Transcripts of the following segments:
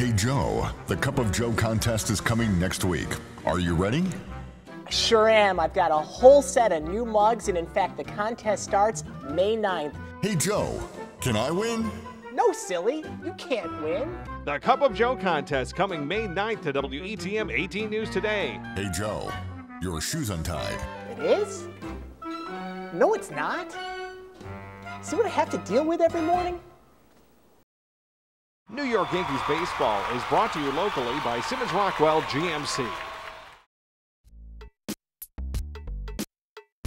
Hey Joe, the Cup of Joe contest is coming next week. Are you ready? Sure am. I've got a whole set of new mugs, and in fact, the contest starts May 9th. Hey Joe, can I win? No, silly. You can't win. The Cup of Joe contest coming May 9th to WETM 18 News Today. Hey Joe, your shoe's untied. It is? No, it's not. See what I have to deal with every morning? New York Yankees baseball is brought to you locally by Simmons Rockwell GMC.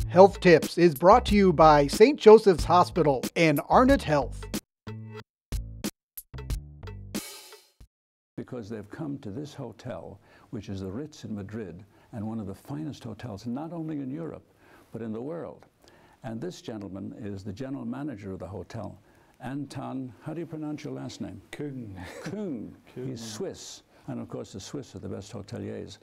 Health Tips is brought to you by St. Joseph's Hospital and Arnott Health. Because they've come to this hotel, which is the Ritz in Madrid, and one of the finest hotels, not only in Europe, but in the world. And this gentleman is the general manager of the hotel, Anton, how do you pronounce your last name? Kuhn. Kuhn. He's Swiss, and of course the Swiss are the best hoteliers.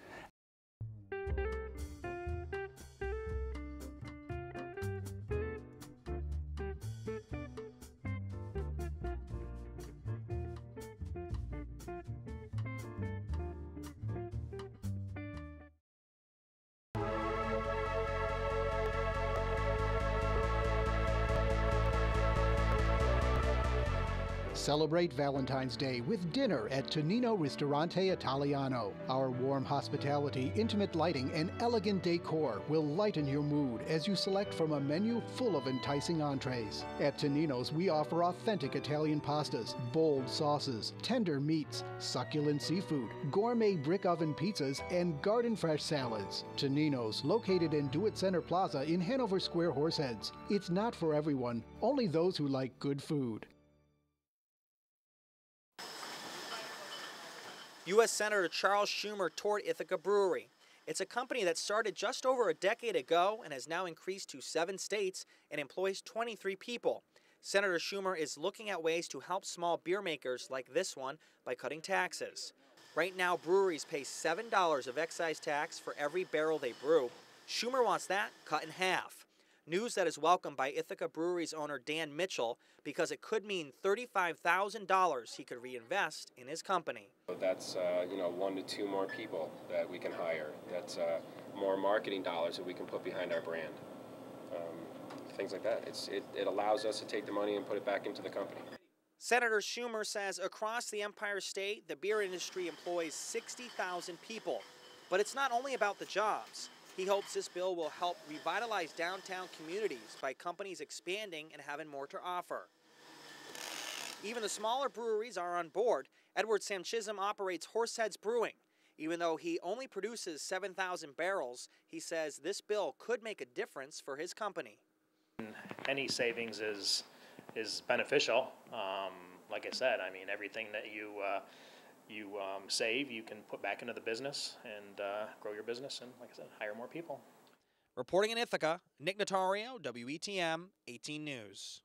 Celebrate Valentine's Day with dinner at Tonino Ristorante Italiano. Our warm hospitality, intimate lighting, and elegant decor will lighten your mood as you select from a menu full of enticing entrees. At Tonino's, we offer authentic Italian pastas, bold sauces, tender meats, succulent seafood, gourmet brick oven pizzas, and garden fresh salads. Tonino's, located in Do It Center Plaza in Hanover Square Horseheads. It's not for everyone, only those who like good food. U.S. Senator Charles Schumer toured Ithaca Brewery. It's a company that started just over a decade ago and has now increased to 7 states and employs 23 people. Senator Schumer is looking at ways to help small beer makers like this one by cutting taxes. Right now, breweries pay $7 of excise tax for every barrel they brew. Schumer wants that cut in half. News that is welcomed by Ithaca Brewery's owner Dan Mitchell because it could mean $35,000 he could reinvest in his company. That's 1 to 2 more people that we can hire. That's more marketing dollars that we can put behind our brand. Things like that. It allows us to take the money and put it back into the company. Senator Schumer says across the Empire State, the beer industry employs 60,000 people. But it's not only about the jobs. He hopes this bill will help revitalize downtown communities by companies expanding and having more to offer. Even the smaller breweries are on board. Edward Sam Chisholm operates Horseheads Brewing. Even though he only produces 7,000 barrels, he says this bill could make a difference for his company. Any savings is beneficial. Like I said, I mean, everything that you save, you can put back into the business and grow your business and, like I said, hire more people. Reporting in Ithaca, Nick Notario, WETM 18 News.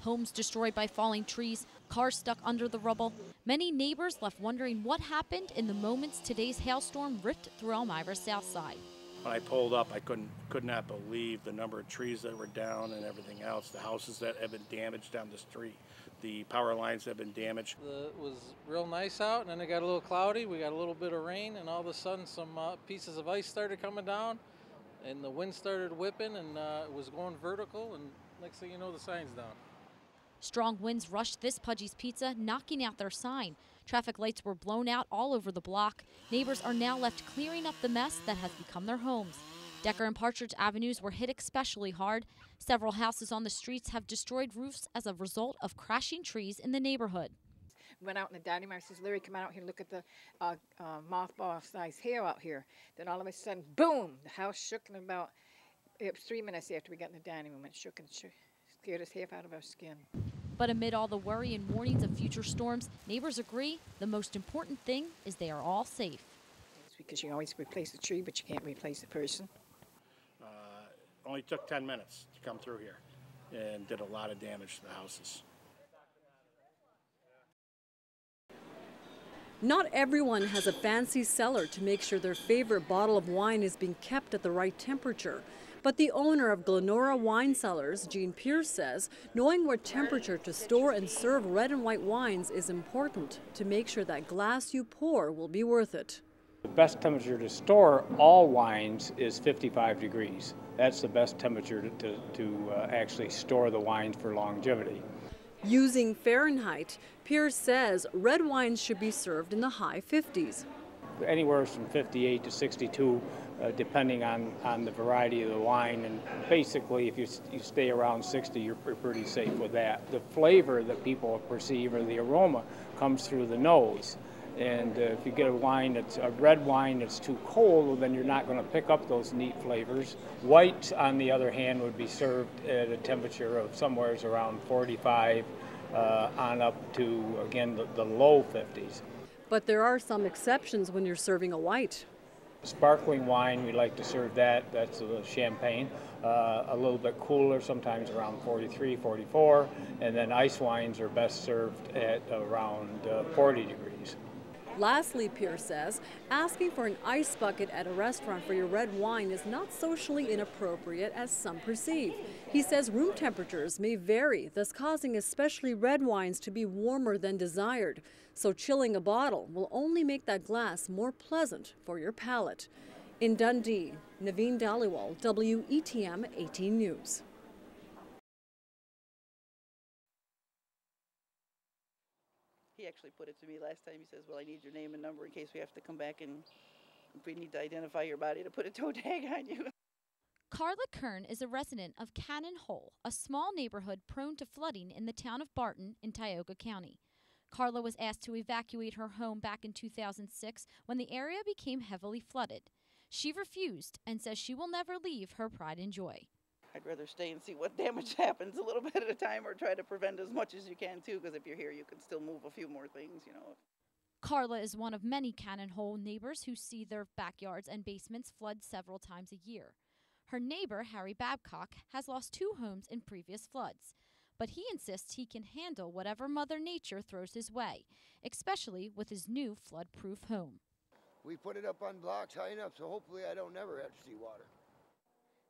Homes destroyed by falling trees, cars stuck under the rubble. Many neighbors left wondering what happened in the moments today's hailstorm ripped through Elmira's south side. When I pulled up, I could not believe the number of trees that were down and everything else, the houses that have been damaged down the street. The power lines have been damaged. It was real nice out, and then it got a little cloudy. We got a little bit of rain, and all of a sudden some pieces of ice started coming down, and the wind started whipping, and it was going vertical, and next thing you know, the sign's down. Strong winds rushed this Pudgy's Pizza, knocking out their sign. Traffic lights were blown out all over the block. Neighbors are now left clearing up the mess that has become their homes. Decker and Partridge Avenues were hit especially hard. Several houses on the streets have destroyed roofs as a result of crashing trees in the neighborhood. Went out in the dining room. I says, Larry, come out here and look at the mothball-sized hail out here. Then all of a sudden, boom, the house shook in about, it was 3 minutes after we got in the dining room. It shook and scared us half out of our skin. But amid all the worry and warnings of future storms, neighbors agree the most important thing is they are all safe. It's because you always replace the tree, but you can't replace the person. Only took 10 minutes to come through here and did a lot of damage to the houses. Not everyone has a fancy cellar to make sure their favorite bottle of wine is being kept at the right temperature. But the owner of Glenora Wine Cellars, Gene Pierce, says knowing what temperature to store and serve red and white wines is important to make sure that glass you pour will be worth it. The best temperature to store all wines is 55 degrees. That's the best temperature to actually store the wines for longevity. Using Fahrenheit, Pierce says red wines should be served in the high 50s. Anywhere from 58 to 62, depending on the variety of the wine. And basically, if you stay around 60, you're pretty safe with that. The flavor that people perceive, or the aroma, comes through the nose. And if you get a wine that's a red wine that's too cold, well, then you're not going to pick up those neat flavors. White, on the other hand, would be served at a temperature of somewhere around 45 on up to, again, the low 50s. But there are some exceptions when you're serving a white. Sparkling wine, we like to serve that. That's a champagne, a little bit cooler, sometimes around 43, 44. And then ice wines are best served at around 40 degrees. Lastly, Pierce says, asking for an ice bucket at a restaurant for your red wine is not socially inappropriate as some perceive. He says room temperatures may vary, thus causing especially red wines to be warmer than desired. So chilling a bottle will only make that glass more pleasant for your palate. In Dundee, Naveen Dhaliwal, WETM 18 News. He actually put it to me last time. He says, well, I need your name and number in case we have to come back and if we need to identify your body to put a toe tag on you. Carla Kern is a resident of Cannon Hole, a small neighborhood prone to flooding in the town of Barton in Tioga County. Carla was asked to evacuate her home back in 2006 when the area became heavily flooded. She refused and says she will never leave her pride and joy. I'd rather stay and see what damage happens a little bit at a time, or try to prevent as much as you can too, because if you're here you can still move a few more things, you know. Carla is one of many Cannon Hole neighbors who see their backyards and basements flood several times a year. Her neighbor, Harry Babcock, has lost 2 homes in previous floods, but he insists he can handle whatever Mother Nature throws his way, especially with his new flood-proof home. We put it up on blocks high enough so hopefully I don't never have to see water.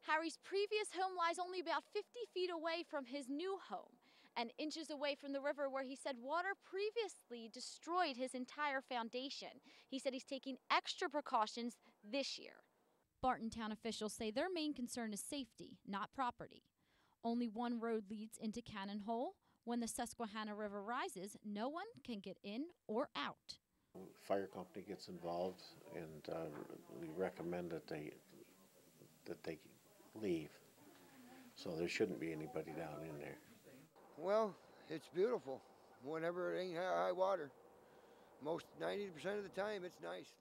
Harry's previous home lies only about 50 feet away from his new home and inches away from the river where he said water previously destroyed his entire foundation. He said he's taking extra precautions this year. Barton Town officials say their main concern is safety, not property. Only one road leads into Cannon Hole. When the Susquehanna River rises, no one can get in or out. Fire company gets involved, and we recommend that they leave. So there shouldn't be anybody down in there. Well, it's beautiful whenever it ain't high water. Most 90% of the time it's nice.